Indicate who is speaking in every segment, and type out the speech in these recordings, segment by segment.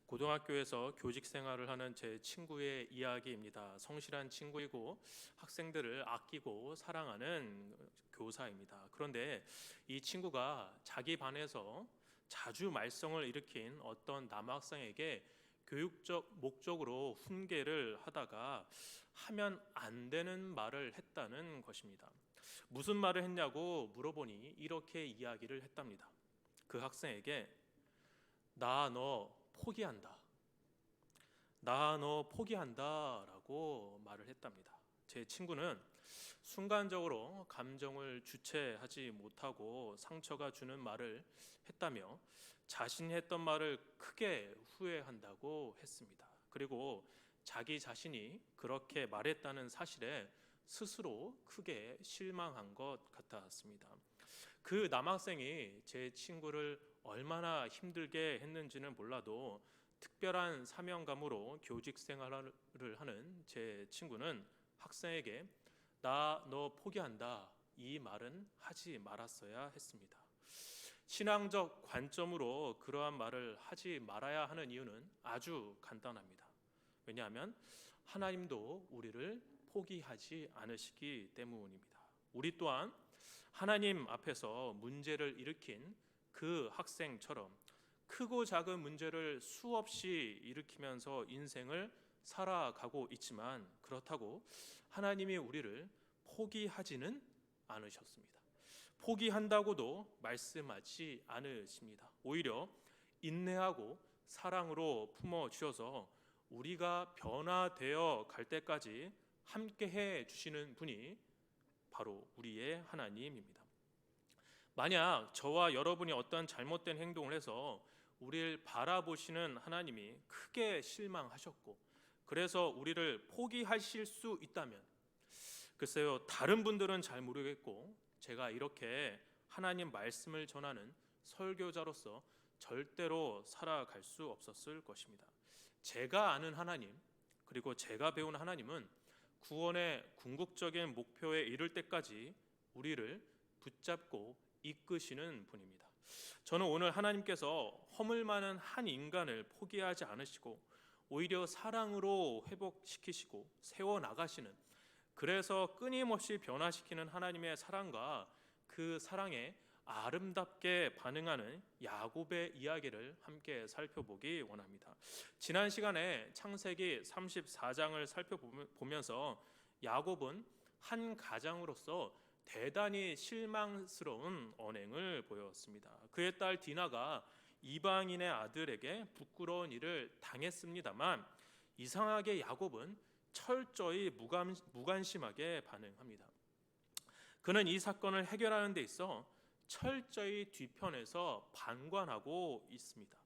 Speaker 1: 고등학교에서 교직 생활을 하는 제 친구의 이야기입니다. 성실한 친구이고 학생들을 아끼고 사랑하는 교사입니다. 그런데 이 친구가 자기 반에서 자주 말썽을 일으킨 어떤 남학생에게 교육적 목적으로 훈계를 하다가 하면 안 되는 말을 했다는 것입니다. 무슨 말을 했냐고 물어보니 이렇게 이야기를 했답니다. 그 학생에게 나 너 포기한다. 나 너 포기한다 라고 말을 했답니다. 제 친구는 순간적으로 감정을 주체하지 못하고 상처가 주는 말을 했다며 자신이 했던 말을 크게 후회한다고 했습니다. 그리고 자기 자신이 그렇게 말했다는 사실에 스스로 크게 실망한 것 같았습니다. 그 남학생이 제 친구를 얼마나 힘들게 했는지는 몰라도 특별한 사명감으로 교직 생활을 하는 제 친구는 학생에게 나 너 포기한다 이 말은 하지 말았어야 했습니다. 신앙적 관점으로 그러한 말을 하지 말아야 하는 이유는 아주 간단합니다. 왜냐하면 하나님도 우리를 포기하지 않으시기 때문입니다. 우리 또한 하나님 앞에서 문제를 일으킨 그 학생처럼 크고 작은 문제를 수없이 일으키면서 인생을 살아가고 있지만 그렇다고 하나님이 우리를 포기하지는 않으셨습니다. 포기한다고도 말씀하지 않으십니다. 오히려 인내하고 사랑으로 품어주셔서 우리가 변화되어 갈 때까지 함께해 주시는 분이 바로 우리의 하나님입니다. 만약 저와 여러분이 어떤 잘못된 행동을 해서 우리를 바라보시는 하나님이 크게 실망하셨고 그래서 우리를 포기하실 수 있다면 글쎄요, 다른 분들은 잘 모르겠고 제가 이렇게 하나님 말씀을 전하는 설교자로서 절대로 살아갈 수 없었을 것입니다. 제가 아는 하나님 그리고 제가 배운 하나님은 구원의 궁극적인 목표에 이를 때까지 우리를 붙잡고 이끄시는 분입니다. 저는 오늘 하나님께서 허물 많은 한 인간을 포기하지 않으시고 오히려 사랑으로 회복시키시고 세워나가시는, 그래서 끊임없이 변화시키는 하나님의 사랑과 그 사랑에 아름답게 반응하는 야곱의 이야기를 함께 살펴보기 원합니다. 지난 시간에 창세기 34장을 살펴보면서 야곱은 한 가장으로서 대단히 실망스러운 언행을 보였습니다. 그의 딸 디나가 이방인의 아들에게 부끄러운 일을 당했습니다만 이상하게 야곱은 철저히 무관심하게 반응합니다. 그는 이 사건을 해결하는 데 있어 철저히 뒤편에서 방관하고 있습니다.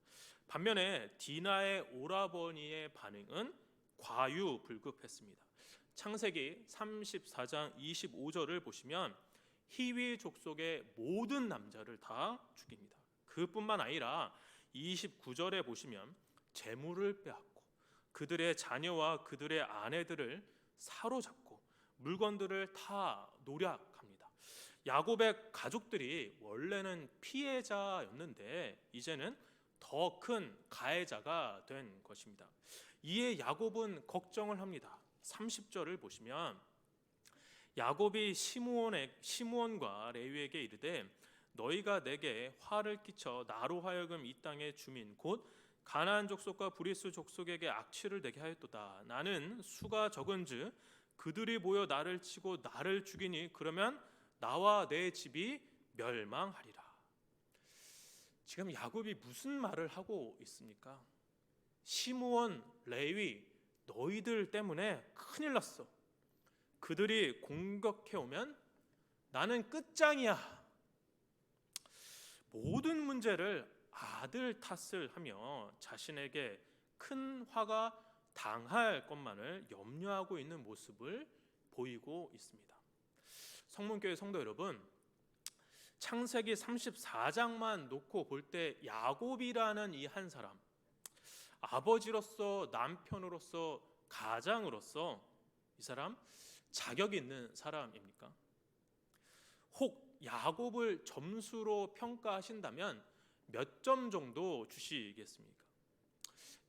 Speaker 1: 반면에 디나의 오라버니의 반응은 과유불급했습니다. 창세기 34장 25절을 보시면 히위 족속의 모든 남자를 다 죽입니다. 그뿐만 아니라 29절에 보시면 재물을 빼앗고 그들의 자녀와 그들의 아내들을 사로잡고 물건들을 다 노략합니다. 야곱의 가족들이 원래는 피해자였는데 이제는 더 큰 가해자가 된 것입니다. 이에 야곱은 걱정을 합니다. 30절을 보시면 야곱이 시므온과 레위에게 이르되 너희가 내게 화를 끼쳐 나로 하여금 이 땅의 주민 곧 가나안 족속과 브리스 족속에게 악취를 내게 하였도다. 나는 수가 적은즉 그들이 모여 나를 치고 나를 죽이니 그러면 나와 내 집이 멸망하리라. 지금 야곱이 무슨 말을 하고 있습니까? 시므온, 레위 너희들 때문에 큰일 났어. 그들이 공격해 오면 나는 끝장이야. 모든 문제를 아들 탓을 하며 자신에게 큰 화가 당할 것만을 염려하고 있는 모습을 보이고 있습니다. 성문교회 성도 여러분, 창세기 34장만 놓고 볼 때 야곱이라는 이 한 사람, 아버지로서 남편으로서 가장으로서 이 사람 자격 있는 사람입니까? 혹 야곱을 점수로 평가하신다면 몇 점 정도 주시겠습니까?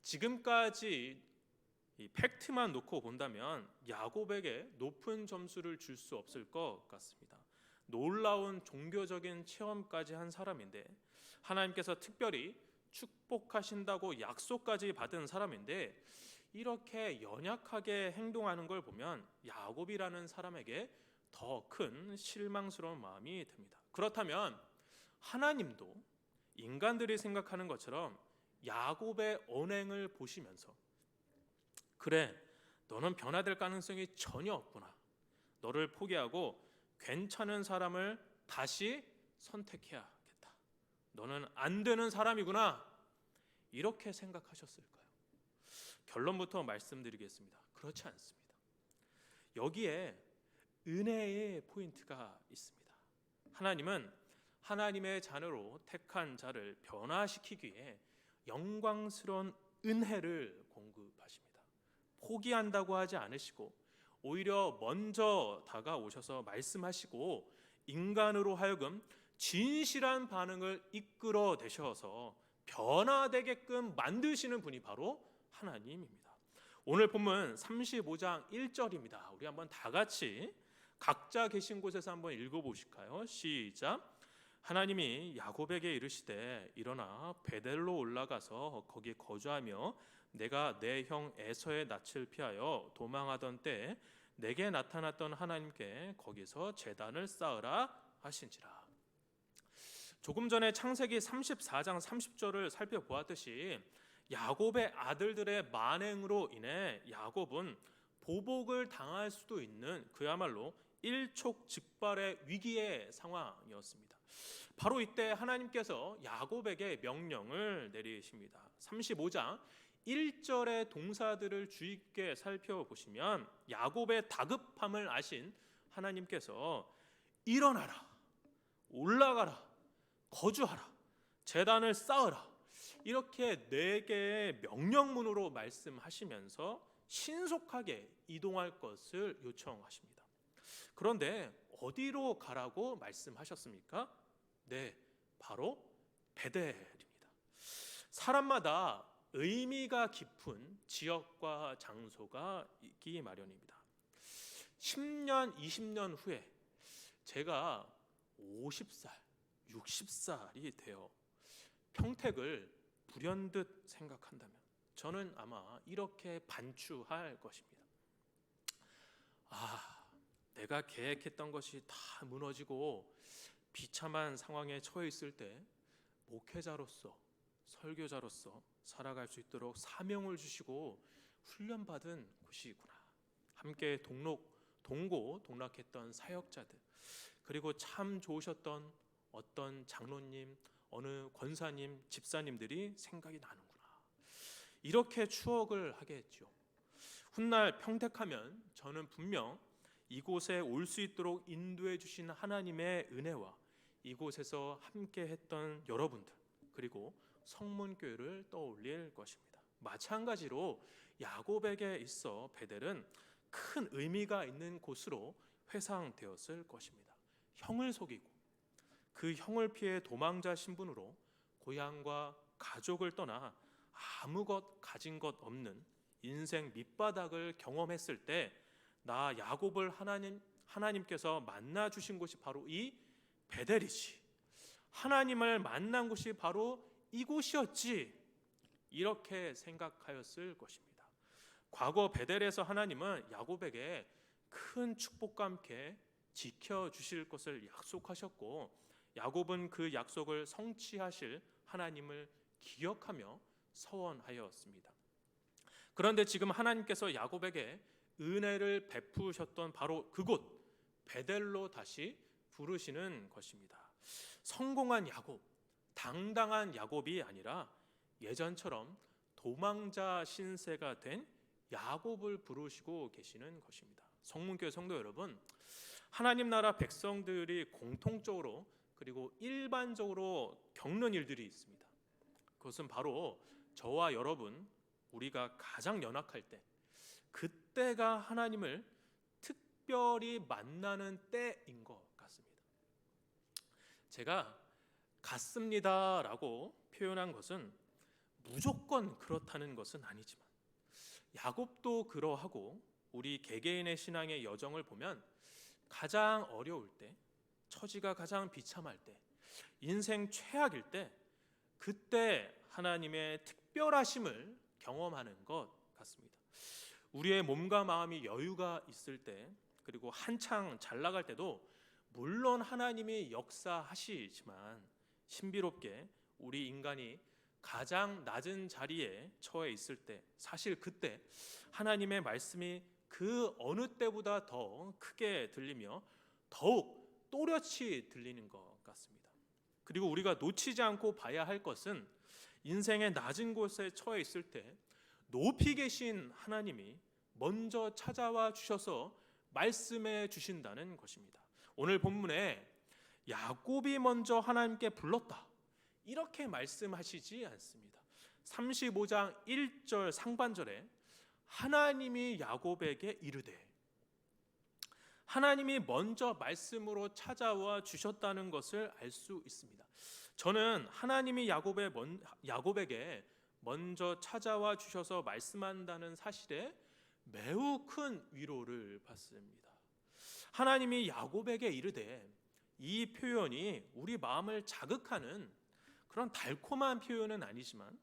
Speaker 1: 지금까지 이 팩트만 놓고 본다면 야곱에게 높은 점수를 줄 수 없을 것 같습니다. 놀라운 종교적인 체험까지 한 사람인데, 하나님께서 특별히 축복하신다고 약속까지 받은 사람인데, 이렇게 연약하게 행동하는 걸 보면 야곱이라는 사람에게 더 큰 실망스러운 마음이 듭니다. 그렇다면 하나님도 인간들이 생각하는 것처럼 야곱의 언행을 보시면서, 그래, 너는 변화될 가능성이 전혀 없구나, 너를 포기하고 괜찮은 사람을 다시 선택해야겠다, 너는 안 되는 사람이구나, 이렇게 생각하셨을까요? 결론부터 말씀드리겠습니다. 그렇지 않습니다. 여기에 은혜의 포인트가 있습니다. 하나님은 하나님의 자녀로 택한 자를 변화시키기 위해 영광스러운 은혜를 공급하십니다. 포기한다고 하지 않으시고 오히려 먼저 다가오셔서 말씀하시고 인간으로 하여금 진실한 반응을 이끌어내셔서 변화되게끔 만드시는 분이 바로 하나님입니다. 오늘 본문 35장 1절입니다. 우리 한번 다 같이 각자 계신 곳에서 한번 읽어보실까요? 시작. 하나님이 야곱에게 이르시되 일어나 베델로 올라가서 거기 거주하며 내가 내 형 에서의 낯을 피하여 도망하던 때에 내게 나타났던 하나님께 거기서 제단을 쌓으라 하신지라. 조금 전에 창세기 34장 30절을 살펴보았듯이 야곱의 아들들의 만행으로 인해 야곱은 보복을 당할 수도 있는 그야말로 일촉즉발의 위기의 상황이었습니다. 바로 이때 하나님께서 야곱에게 명령을 내리십니다. 35장 1절의 동사들을 주의 깊게 살펴보시면 야곱의 다급함을 아신 하나님께서 일어나라, 올라가라, 거주하라, 제단을 쌓으라, 이렇게 4개의 명령문으로 말씀하시면서 신속하게 이동할 것을 요청하십니다. 그런데 어디로 가라고 말씀하셨습니까? 네, 바로 베델입니다. 사람마다 의미가 깊은 지역과 장소가 있기 마련입니다. 10년, 20년 후에 제가 50살, 60살이 되어 평택을 불현듯 생각한다면 저는 아마 이렇게 반추할 것입니다. 내가 계획했던 것이 다 무너지고 비참한 상황에 처해 있을 때 목회자로서, 설교자로서 살아갈 수 있도록 사명을 주시고 훈련받은 곳이구나. 함께 동고동락했던 사역자들, 그리고 참 좋으셨던 어떤 장로님, 어느 권사님, 집사님들이 생각이 나는구나. 이렇게 추억을 하겠죠. 훗날 평택하면 저는 분명 이곳에 올 수 있도록 인도해 주신 하나님의 은혜와 이곳에서 함께 했던 여러분들, 그리고 성문교회를 떠올릴 것입니다. 마찬가지로 야곱에게 있어 베델은 큰 의미가 있는 곳으로 회상되었을 것입니다. 형을 속이고 그 형을 피해 도망자 신분으로 고향과 가족을 떠나 아무것 가진 것 없는 인생 밑바닥을 경험했을 때 나 야곱을 하나님께서 만나 주신 곳이 바로 이 베델이지, 하나님을 만난 곳이 바로 이곳이었지, 이렇게 생각하였을 것입니다. 과거 베델에서 하나님은 야곱에게 큰 축복과 함께 지켜주실 것을 약속하셨고 야곱은 그 약속을 성취하실 하나님을 기억하며 서원하였습니다. 그런데 지금 하나님께서 야곱에게 은혜를 베푸셨던 바로 그곳 베델로 다시 부르시는 것입니다. 성공한 야곱, 당당한 야곱이 아니라 예전처럼 도망자 신세가 된 야곱을 부르시고 계시는 것입니다. 성문교회 성도 여러분, 하나님 나라 백성들이 공통적으로 그리고 일반적으로 겪는 일들이 있습니다. 그것은 바로 저와 여러분, 우리가 가장 연약할 때, 그때가 하나님을 특별히 만나는 때인 것 같습니다. 제가 같습니다라고 표현한 것은 무조건 그렇다는 것은 아니지만 야곱도 그러하고 우리 개개인의 신앙의 여정을 보면 가장 어려울 때, 처지가 가장 비참할 때, 인생 최악일 때, 그때 하나님의 특별하심을 경험하는 것 같습니다. 우리의 몸과 마음이 여유가 있을 때, 그리고 한창 잘 나갈 때도 물론 하나님이 역사하시지만 신비롭게 우리 인간이 가장 낮은 자리에 처해 있을 때, 사실 그때 하나님의 말씀이 그 어느 때보다 더 크게 들리며 더욱 또렷이 들리는 것 같습니다. 그리고 우리가 놓치지 않고 봐야 할 것은 인생의 낮은 곳에 처해 있을 때 높이 계신 하나님이 먼저 찾아와 주셔서 말씀해 주신다는 것입니다. 오늘 본문에 야곱이 먼저 하나님께 불렀다, 이렇게 말씀하시지 않습니다. 35장 1절 상반절에 하나님이 야곱에게 이르되, 하나님이 먼저 말씀으로 찾아와 주셨다는 것을 알 수 있습니다. 저는 하나님이 야곱에게 먼저 찾아와 주셔서 말씀한다는 사실에 매우 큰 위로를 받습니다. 하나님이 야곱에게 이르되, 이 표현이 우리 마음을 자극하는 그런 달콤한 표현은 아니지만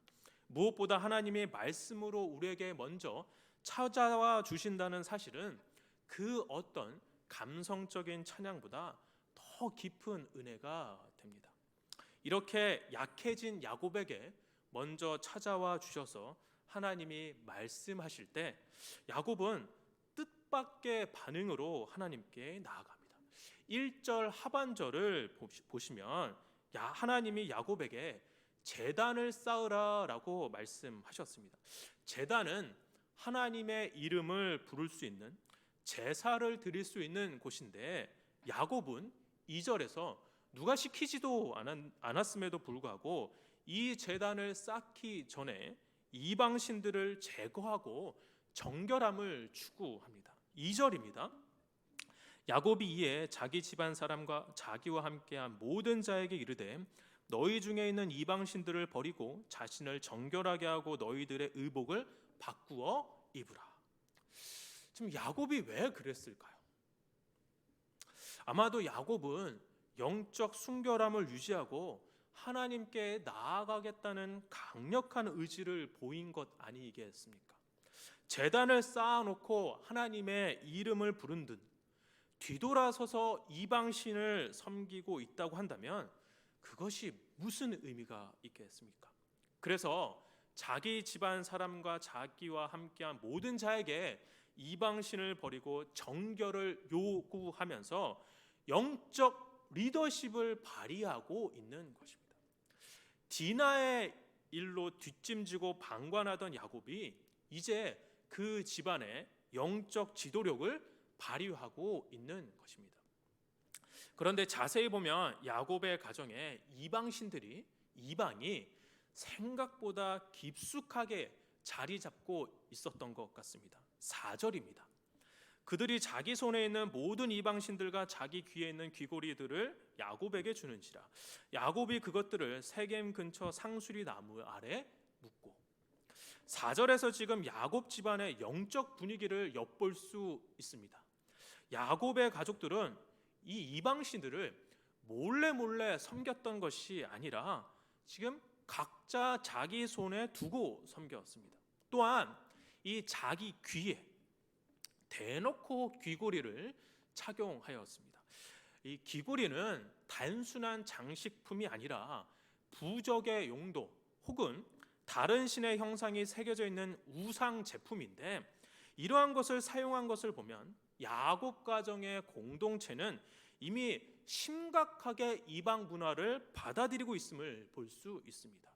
Speaker 1: 무엇보다 하나님의 말씀으로 우리에게 먼저 찾아와 주신다는 사실은 그 어떤 감성적인 찬양보다 더 깊은 은혜가 됩니다. 이렇게 약해진 야곱에게 먼저 찾아와 주셔서 하나님이 말씀하실 때 야곱은 뜻밖의 반응으로 하나님께 나아갑니다. 1절 하반절을 보시면 하나님이 야곱에게 제단을 쌓으라 라고 말씀하셨습니다. 제단은 하나님의 이름을 부를 수 있는, 제사를 드릴 수 있는 곳인데 야곱은 2절에서 누가 시키지도 않았음에도 불구하고 이 제단을 쌓기 전에 이방신들을 제거하고 정결함을 추구합니다. 2절입니다. 야곱이 이에 자기 집안 사람과 자기와 함께한 모든 자에게 이르되, 너희 중에 있는 이방신들을 버리고 자신을 정결하게 하고 너희들의 의복을 바꾸어 입으라. 지금 야곱이 왜 그랬을까요? 아마도 야곱은 영적 순결함을 유지하고 하나님께 나아가겠다는 강력한 의지를 보인 것 아니겠습니까? 제단을 쌓아놓고 하나님의 이름을 부른 듯 뒤돌아서서 이방신을 섬기고 있다고 한다면 그것이 무슨 의미가 있겠습니까? 그래서 자기 집안 사람과 자기와 함께한 모든 자에게 이방신을 버리고 정결을 요구하면서 영적 리더십을 발휘하고 있는 것입니다. 디나의 일로 뒷짐지고 방관하던 야곱이 이제 그 집안의 영적 지도력을 발휘하고 있는 것입니다. 그런데 자세히 보면 야곱의 가정에 이방이 생각보다 깊숙하게 자리 잡고 있었던 것 같습니다. 4절입니다. 그들이 자기 손에 있는 모든 이방신들과 자기 귀에 있는 귀고리들을 야곱에게 주는지라. 야곱이 그것들을 세겜 근처 상수리 나무 아래 묻고. 4절에서 지금 야곱 집안의 영적 분위기를 엿볼 수 있습니다. 야곱의 가족들은 이 이방신들을 몰래 섬겼던 것이 아니라 지금 각자 자기 손에 두고 섬겼습니다. 또한 이 자기 귀에 대놓고 귀고리를 착용하였습니다. 이 귀고리는 단순한 장식품이 아니라 부적의 용도 혹은 다른 신의 형상이 새겨져 있는 우상 제품인데, 이러한 것을 사용한 것을 보면 야곱 가정의 공동체는 이미 심각하게 이방 문화를 받아들이고 있음을 볼 수 있습니다.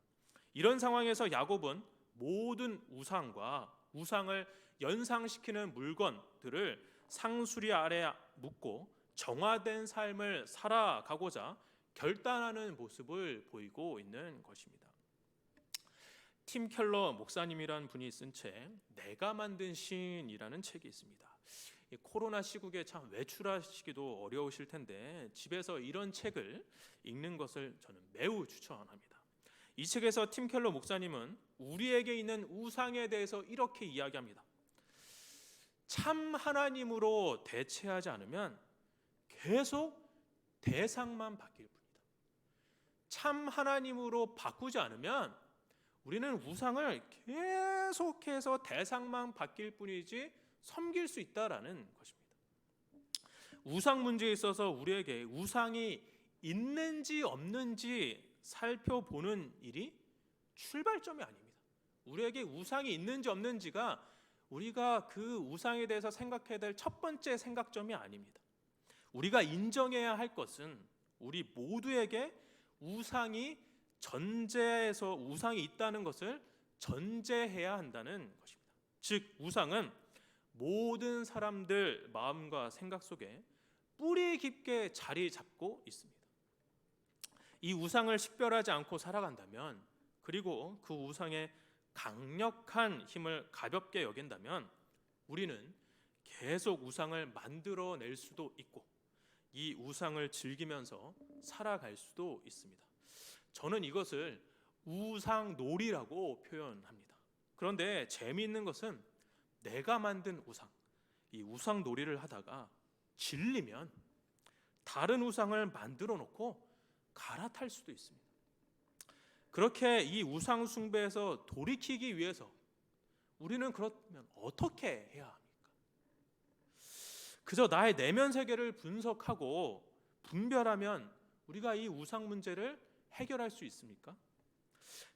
Speaker 1: 이런 상황에서 야곱은 모든 우상을 연상시키는 물건들을 상수리 아래 묻고 정화된 삶을 살아가고자 결단하는 모습을 보이고 있는 것입니다. 팀 켈러 목사님이란 분이 쓴 책 내가 만든 신이라는 책이 있습니다. 코로나 시국에 참 외출하시기도 어려우실 텐데 집에서 이런 책을 읽는 것을 저는 매우 추천합니다. 이 책에서 팀 켈러 목사님은 우리에게 있는 우상에 대해서 이렇게 이야기합니다. 참 하나님으로 대체하지 않으면 계속 대상만 바뀔 뿐이다. 참 하나님으로 바꾸지 않으면 우리는 우상을 계속해서 대상만 바뀔 뿐이지 섬길 수 있다라는 것입니다. 우상 문제에 있어서 우리에게 우상이 있는지 없는지 살펴보는 일이 출발점이 아닙니다. 우리에게 우상이 있는지 없는지가 우리가 그 우상에 대해서 생각해야 될 첫 번째 생각점이 아닙니다. 우리가 인정해야 할 것은 우리 모두에게 우상이 전제해서 우상이 있다는 것을 전제해야 한다는 것입니다. 즉 우상은 모든 사람들 마음과 생각 속에 뿌리 깊게 자리 잡고 있습니다. 이 우상을 식별하지 않고 살아간다면, 그리고 그 우상의 강력한 힘을 가볍게 여긴다면 우리는 계속 우상을 만들어낼 수도 있고 이 우상을 즐기면서 살아갈 수도 있습니다. 저는 이것을 우상놀이라고 표현합니다. 그런데 재미있는 것은 내가 만든 우상, 이 우상놀이를 하다가 질리면 다른 우상을 만들어 놓고 갈아탈 수도 있습니다. 그렇게 이 우상 숭배에서 돌이키기 위해서 우리는 그러면 어떻게 해야 합니까? 그저 나의 내면 세계를 분석하고 분별하면 우리가 이 우상 문제를 해결할 수 있습니까?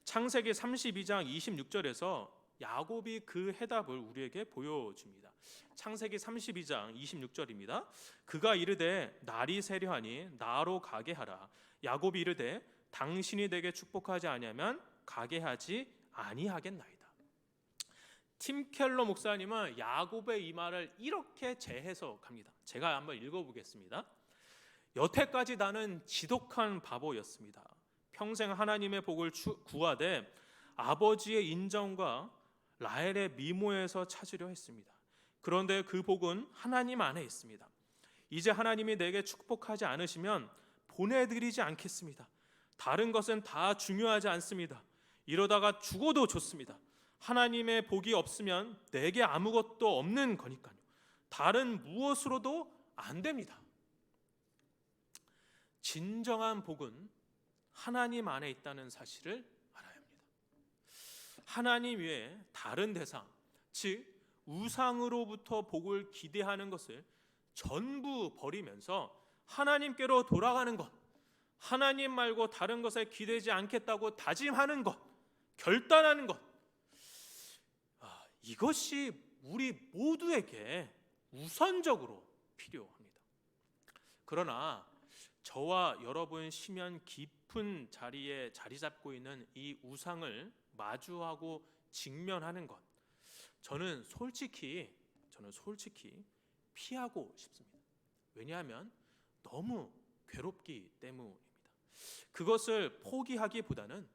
Speaker 1: 창세기 32장 26절에서 야곱이 그 해답을 우리에게 보여줍니다. 창세기 32장 26절입니다. 그가 이르되 날이 세려하니 나로 가게 하라. 야곱이 이르되 당신이 내게 축복하지 아니하면 가게 하지 아니하겠나이다. 팀 켈러 목사님은 야곱의 이 말을 이렇게 재해석합니다. 제가 한번 읽어보겠습니다. 여태까지 나는 지독한 바보였습니다. 평생 하나님의 복을 구하되 아버지의 인정과 라헬의 미모에서 찾으려 했습니다. 그런데 그 복은 하나님 안에 있습니다. 이제 하나님이 내게 축복하지 않으시면 보내드리지 않겠습니다. 다른 것은 다 중요하지 않습니다. 이러다가 죽어도 좋습니다. 하나님의 복이 없으면 내게 아무것도 없는 거니까요. 다른 무엇으로도 안 됩니다. 진정한 복은 하나님 안에 있다는 사실을 알아야 합니다. 하나님 외에 다른 대상, 즉 우상으로부터 복을 기대하는 것을 전부 버리면서 하나님께로 돌아가는 것, 하나님 말고 다른 것에 기대지 않겠다고 다짐하는 것, 결단하는 것, 이것이 우리 모두에게 우선적으로 필요합니다. 그러나 저와 여러분 심연 깊은 자리에 자리 잡고 있는 이 우상을 마주하고 직면하는 것, 저는 솔직히 피하고 싶습니다. 왜냐하면 너무 괴롭기 때문입니다. 그것을 포기하기보다는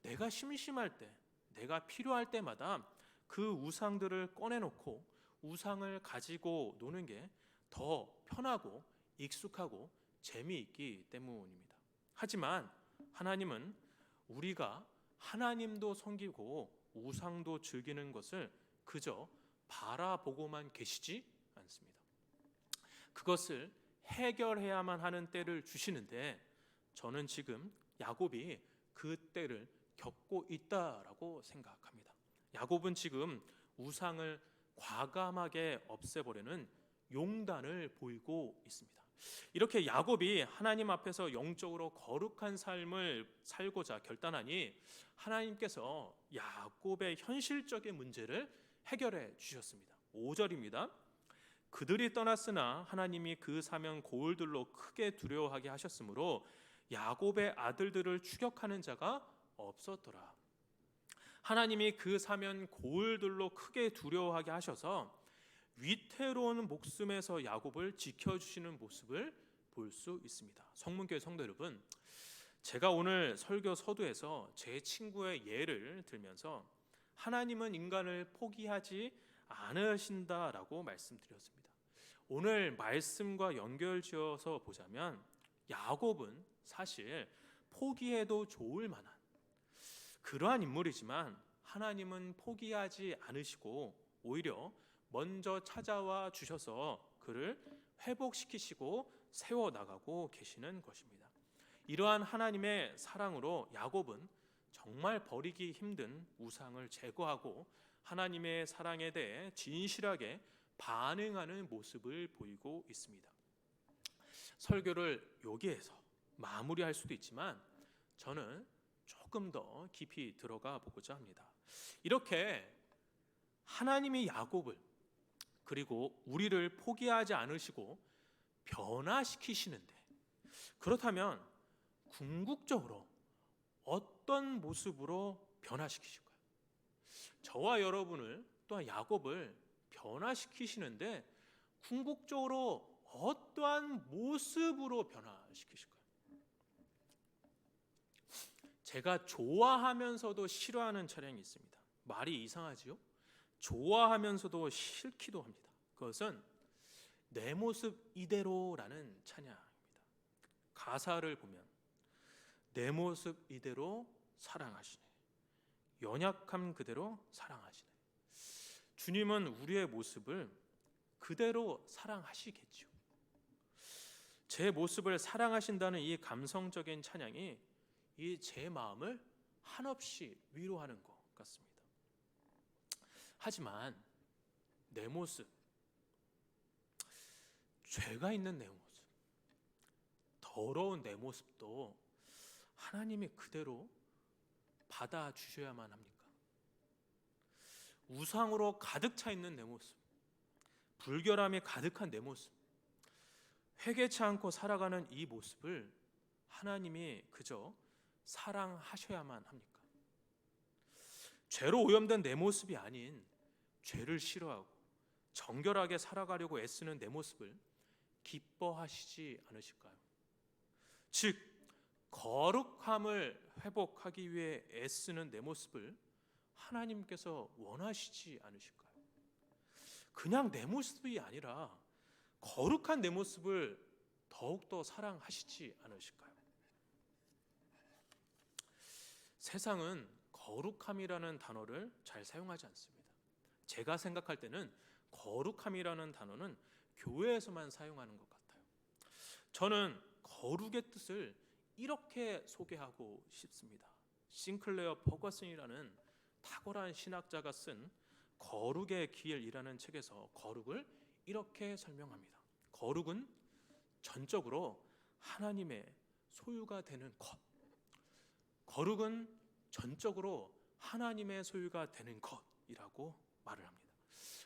Speaker 1: 내가 심심할 때, 내가 필요할 때마다 그 우상들을 꺼내놓고 우상을 가지고 노는 게 더 편하고 익숙하고 재미있기 때문입니다. 하지만 하나님은 우리가 하나님도 섬기고 우상도 즐기는 것을 그저 바라보고만 계시지 않습니다. 그것을 해결해야만 하는 때를 주시는데 저는 지금 야곱이 그 때를 겪고 있다라고 생각합니다. 야곱은 지금 우상을 과감하게 없애버리는 용단을 보이고 있습니다. 이렇게 야곱이 하나님 앞에서 영적으로 거룩한 삶을 살고자 결단하니 하나님께서 야곱의 현실적인 문제를 해결해 주셨습니다. 5절입니다. 그들이 떠났으나 하나님이 그 사면 고을들로 크게 두려워하게 하셨으므로 야곱의 아들들을 추격하는 자가 없었더라. 하나님이 그 사면 고을들로 크게 두려워하게 하셔서 위태로운 목숨에서 야곱을 지켜주시는 모습을 볼 수 있습니다. 성문교회 성도 여러분, 제가 오늘 설교 서두에서 제 친구의 예를 들면서 하나님은 인간을 포기하지 않으신다라고 말씀드렸습니다. 오늘 말씀과 연결지어서 보자면 야곱은 사실 포기해도 좋을 만한, 그러한 인물이지만 하나님은 포기하지 않으시고 오히려 먼저 찾아와 주셔서 그를 회복시키시고 세워나가고 계시는 것입니다. 이러한 하나님의 사랑으로 야곱은 정말 버리기 힘든 우상을 제거하고 하나님의 사랑에 대해 진실하게 반응하는 모습을 보이고 있습니다. 설교를 여기에서 마무리할 수도 있지만 저는 조금 더 깊이 들어가 보고자 합니다. 이렇게 하나님이 야곱을 그리고 우리를 포기하지 않으시고 변화시키시는데, 그렇다면 궁극적으로 어떤 모습으로 변화시키실까요? 저와 여러분을, 또한 야곱을 변화시키시는데 궁극적으로 어떠한 모습으로 변화시키실까요? 제가 좋아하면서도 싫어하는 차량이 있습니다. 말이 이상하지요? 좋아하면서도 싫기도 합니다. 그것은 내 모습 이대로라는 찬양입니다. 가사를 보면 내 모습 이대로 사랑하시네, 연약함 그대로 사랑하시네. 주님은 우리의 모습을 그대로 사랑하시겠죠. 제 모습을 사랑하신다는 이 감성적인 찬양이 이 제 마음을 한없이 위로하는 것 같습니다. 하지만 내 모습, 죄가 있는 내 모습, 더러운 내 모습도 하나님이 그대로 받아주셔야만 합니까? 우상으로 가득 차 있는 내 모습, 불결함이 가득한 내 모습, 회개치 않고 살아가는 이 모습을 하나님이 그저 사랑하셔야만 합니까? 죄로 오염된 내 모습이 아닌 죄를 싫어하고 정결하게 살아가려고 애쓰는 내 모습을 기뻐하시지 않으실까요? 즉, 거룩함을 회복하기 위해 애쓰는 내 모습을 하나님께서 원하시지 않으실까요? 그냥 내 모습이 아니라 거룩한 내 모습을 더욱더 사랑하시지 않으실까요? 세상은 거룩함이라는 단어를 잘 사용하지 않습니다. 제가 생각할 때는 거룩함이라는 단어는 교회에서만 사용하는 것 같아요. 저는 거룩의 뜻을 이렇게 소개하고 싶습니다. 싱클레어 퍼거슨이라는 탁월한 신학자가 쓴 거룩의 길이라는 책에서 거룩을 이렇게 설명합니다. 거룩은 전적으로 하나님의 소유가 되는 것. 거룩은 전적으로 하나님의 소유가 되는 것이라고 말을 합니다.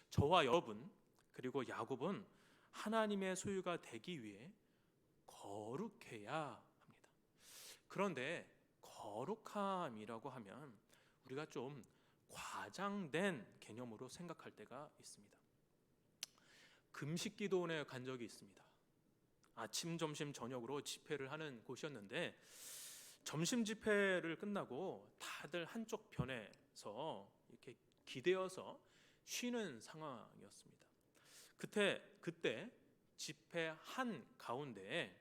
Speaker 1: 저와 여러분 그리고 야곱은 하나님의 소유가 되기 위해 거룩해야 합니다. 그런데 거룩함이라고 하면 우리가 좀 과장된 개념으로 생각할 때가 있습니다. 금식기도원에 간 적이 있습니다. 아침, 점심, 저녁으로 집회를 하는 곳이었는데 점심 집회를 끝나고 다들 한쪽 변에서 이렇게 기대어서 쉬는 상황이었습니다. 그때 집회 한 가운데에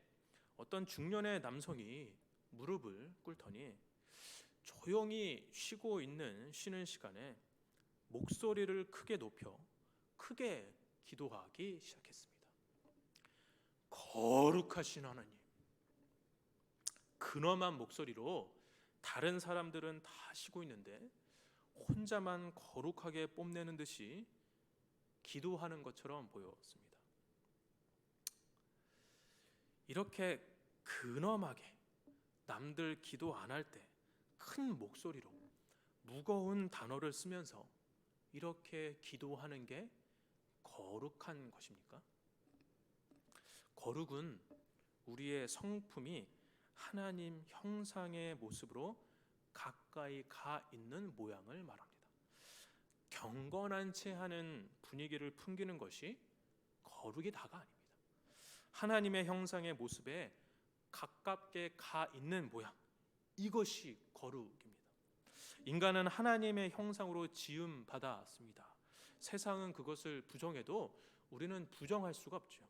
Speaker 1: 어떤 중년의 남성이 무릎을 꿇더니 조용히 쉬는 시간에 목소리를 크게 높여 크게 기도하기 시작했습니다. 거룩하신 하나님, 근엄한 목소리로 다른 사람들은 다 쉬고 있는데 혼자만 거룩하게 뽐내는 듯이 기도하는 것처럼 보였습니다. 이렇게 근엄하게 남들 기도 안 할 때 큰 목소리로 무거운 단어를 쓰면서 이렇게 기도하는 게 거룩한 것입니까? 거룩은 우리의 성품이 하나님 형상의 모습으로 가까이 가 있는 모양을 말합니다. 경건한 채 하는 분위기를 풍기는 것이 거룩이 다가 아닙니다. 하나님의 형상의 모습에 가깝게 가 있는 모양, 이것이 거룩입니다. 인간은 하나님의 형상으로 지음 받았습니다. 세상은 그것을 부정해도 우리는 부정할 수가 없죠.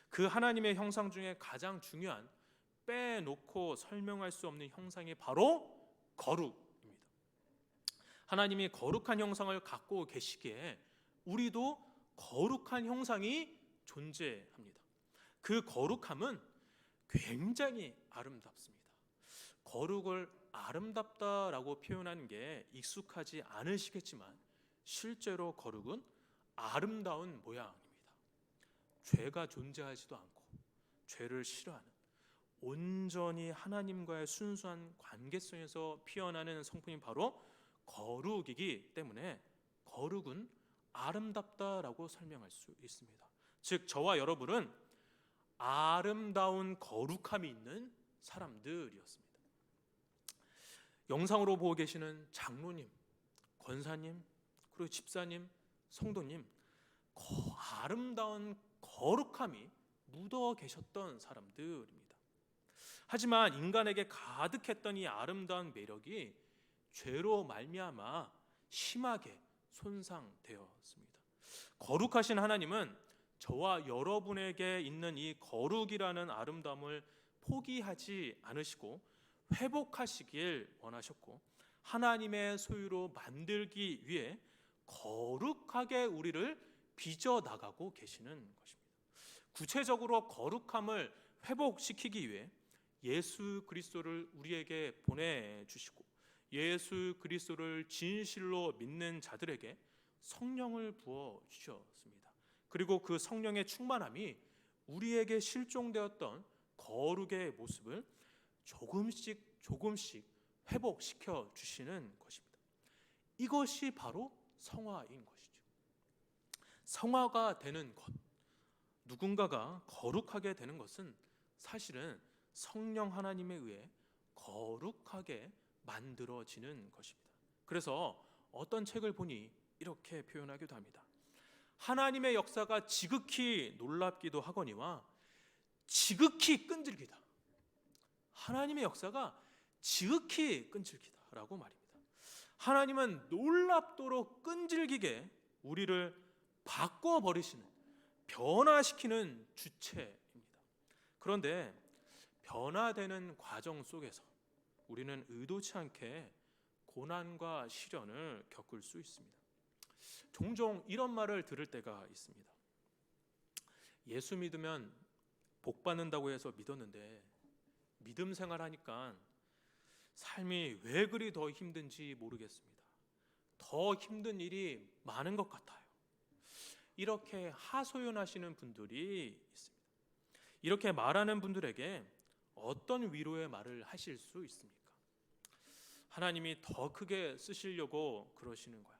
Speaker 1: 그 하나님의 형상 중에 가장 중요한 빼놓고 설명할 수 없는 형상이 바로 거룩입니다. 하나님이 거룩한 형상을 갖고 계시기에 우리도 거룩한 형상이 존재합니다. 그 거룩함은 굉장히 아름답습니다. 거룩을 아름답다라고 표현하는 게 익숙하지 않으시겠지만 실제로 거룩은 아름다운 모양입니다. 죄가 존재하지도 않고 죄를 싫어하는 온전히 하나님과의 순수한 관계성에서 피어나는 성품이 바로 거룩이기 때문에 거룩은 아름답다라고 설명할 수 있습니다. 즉 저와 여러분은 아름다운 거룩함이 있는 사람들이었습니다. 영상으로 보고 계시는 장로님, 권사님, 그리고 집사님, 성도님, 아름다운 거룩함이 묻어 계셨던 사람들입니다. 하지만 인간에게 가득했던 이 아름다운 매력이 죄로 말미암아 심하게 손상되었습니다. 거룩하신 하나님은 저와 여러분에게 있는 이 거룩이라는 아름다움을 포기하지 않으시고 회복하시길 원하셨고 하나님의 소유로 만들기 위해 거룩하게 우리를 빚어나가고 계시는 것입니다. 구체적으로 거룩함을 회복시키기 위해 예수 그리스도를 우리에게 보내주시고 예수 그리스도를 진실로 믿는 자들에게 성령을 부어주셨습니다. 그리고 그 성령의 충만함이 우리에게 실종되었던 거룩의 모습을 조금씩 회복시켜 주시는 것입니다. 이것이 바로 성화인 것이죠. 성화가 되는 것, 누군가가 거룩하게 되는 것은 사실은 성령 하나님에 의해 거룩하게 만들어지는 것입니다. 그래서 어떤 책을 보니 이렇게 표현하기도 합니다. 하나님의 역사가 지극히 놀랍기도 하거니와 지극히 끈질기다. 하나님의 역사가 지극히 끈질기다라고 말입니다. 하나님은 놀랍도록 끈질기게 우리를 바꿔버리시는, 변화시키는 주체입니다. 그런데 변화되는 과정 속에서 우리는 의도치 않게 고난과 시련을 겪을 수 있습니다. 종종 이런 말을 들을 때가 있습니다. 예수 믿으면 복 받는다고 해서 믿었는데 믿음 생활하니까 삶이 왜 그리 더 힘든지 모르겠습니다. 더 힘든 일이 많은 것 같아요. 이렇게 하소연하시는 분들이 있습니다. 이렇게 말하는 분들에게 어떤 위로의 말을 하실 수 있습니까? 하나님이 더 크게 쓰시려고 그러시는 거야.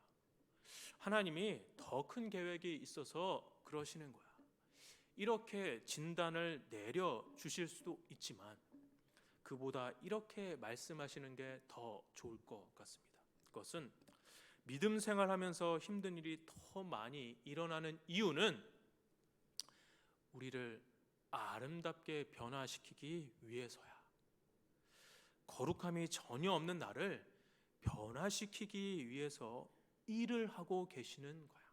Speaker 1: 하나님이 더 큰 계획이 있어서 그러시는 거야. 이렇게 진단을 내려 주실 수도 있지만 그보다 이렇게 말씀하시는 게 더 좋을 것 같습니다. 그것은 믿음 생활하면서 힘든 일이 더 많이 일어나는 이유는 우리를 아름답게 변화시키기 위해서야. 거룩함이 전혀 없는 나를 변화시키기 위해서 일을 하고 계시는 거야.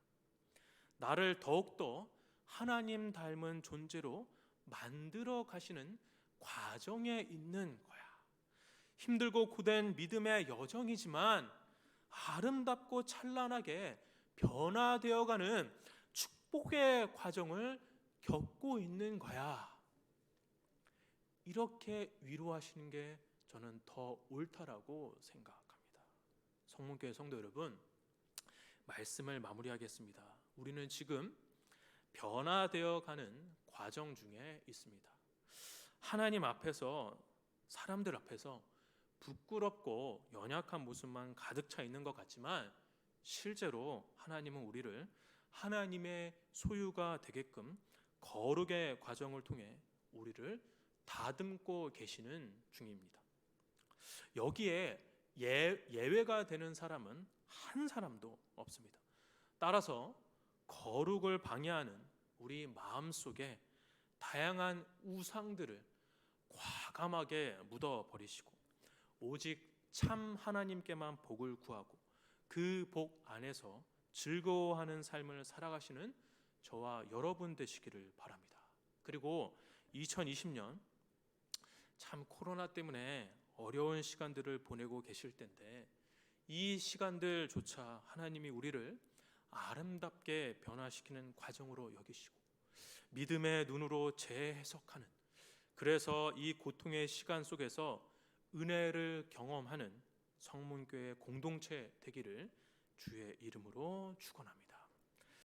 Speaker 1: 나를 더욱더 하나님 닮은 존재로 만들어 가시는 과정에 있는 거야. 힘들고 고된 믿음의 여정이지만 아름답고 찬란하게 변화되어가는 축복의 과정을 겪고 있는 거야. 이렇게 위로하시는 게 저는 더 옳다라고 생각합니다. 성문교회 성도 여러분, 말씀을 마무리하겠습니다. 우리는 지금 변화되어가는 과정 중에 있습니다. 하나님 앞에서, 사람들 앞에서 부끄럽고 연약한 모습만 가득 차 있는 것 같지만 실제로 하나님은 우리를 하나님의 소유가 되게끔 거룩의 과정을 통해 우리를 다듬고 계시는 중입니다. 여기에 예외가 되는 사람은 한 사람도 없습니다. 따라서 거룩을 방해하는 우리 마음속에 다양한 우상들을 과감하게 묻어버리시고 오직 참 하나님께만 복을 구하고 그 복 안에서 즐거워하는 삶을 살아가시는 저와 여러분 되시기를 바랍니다. 그리고 2020년 참 코로나 때문에 어려운 시간들을 보내고 계실 텐데 이 시간들조차 하나님이 우리를 아름답게 변화시키는 과정으로 여기시고 믿음의 눈으로 재해석하는, 그래서 이 고통의 시간 속에서 은혜를 경험하는 성문교회 공동체 되기를 주의 이름으로 축원합니다.